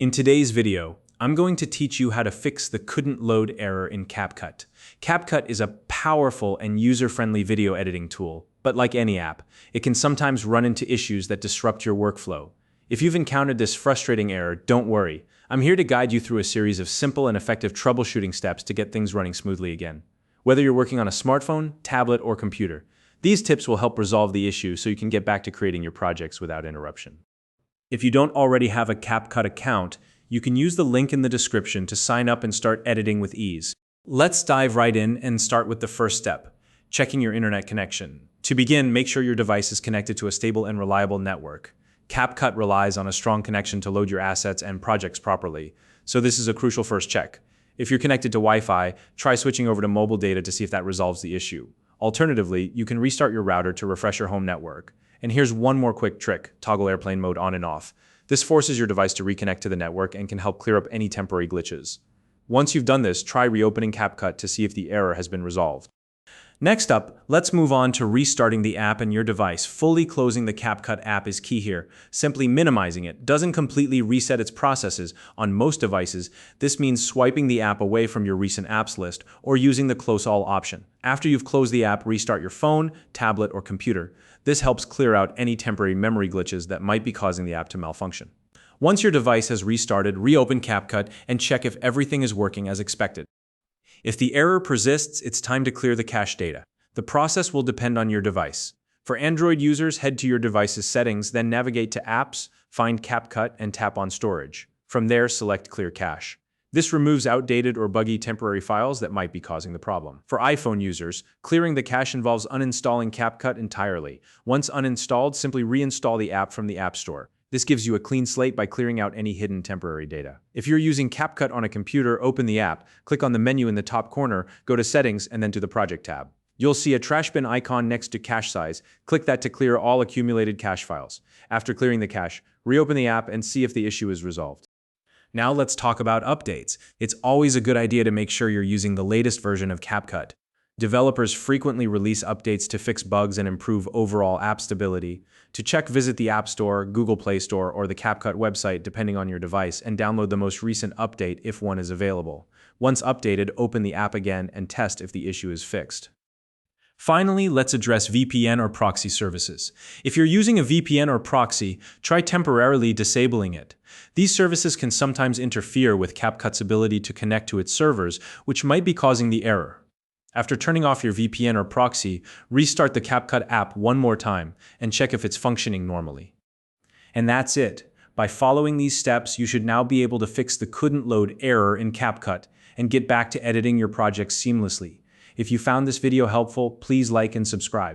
In today's video, I'm going to teach you how to fix the couldn't load error in CapCut. CapCut is a powerful and user-friendly video editing tool, but like any app, it can sometimes run into issues that disrupt your workflow. If you've encountered this frustrating error, don't worry. I'm here to guide you through a series of simple and effective troubleshooting steps to get things running smoothly again. Whether you're working on a smartphone, tablet, or computer, these tips will help resolve the issue so you can get back to creating your projects without interruption. If you don't already have a CapCut account, you can use the link in the description to sign up and start editing with ease. Let's dive right in and start with the first step, checking your internet connection. To begin, make sure your device is connected to a stable and reliable network. CapCut relies on a strong connection to load your assets and projects properly, so this is a crucial first check. If you're connected to Wi-Fi, try switching over to mobile data to see if that resolves the issue. Alternatively, you can restart your router to refresh your home network. And here's one more quick trick: toggle airplane mode on and off. This forces your device to reconnect to the network and can help clear up any temporary glitches. Once you've done this, try reopening CapCut to see if the error has been resolved. Next up, let's move on to restarting the app and your device. Fully closing the CapCut app is key here. Simply minimizing it doesn't completely reset its processes. On most devices, this means swiping the app away from your recent apps list or using the Close All option. After you've closed the app, restart your phone, tablet, or computer. This helps clear out any temporary memory glitches that might be causing the app to malfunction. Once your device has restarted, reopen CapCut and check if everything is working as expected. If the error persists, it's time to clear the cache data. The process will depend on your device. For Android users, head to your device's settings, then navigate to Apps, find CapCut, and tap on Storage. From there, select Clear Cache. This removes outdated or buggy temporary files that might be causing the problem. For iPhone users, clearing the cache involves uninstalling CapCut entirely. Once uninstalled, simply reinstall the app from the App Store. This gives you a clean slate by clearing out any hidden temporary data. If you're using CapCut on a computer, open the app, click on the menu in the top corner, go to Settings, and then to the Project tab. You'll see a trash bin icon next to cache size. Click that to clear all accumulated cache files. After clearing the cache, reopen the app and see if the issue is resolved. Now let's talk about updates. It's always a good idea to make sure you're using the latest version of CapCut. Developers frequently release updates to fix bugs and improve overall app stability. To check, visit the App Store, Google Play Store, or the CapCut website depending on your device and download the most recent update if one is available. Once updated, open the app again and test if the issue is fixed. Finally, let's address VPN or proxy services. If you're using a VPN or proxy, try temporarily disabling it. These services can sometimes interfere with CapCut's ability to connect to its servers, which might be causing the error. After turning off your VPN or proxy, restart the CapCut app one more time and check if it's functioning normally. And that's it. By following these steps, you should now be able to fix the couldn't load error in CapCut and get back to editing your projects seamlessly. If you found this video helpful, please like and subscribe.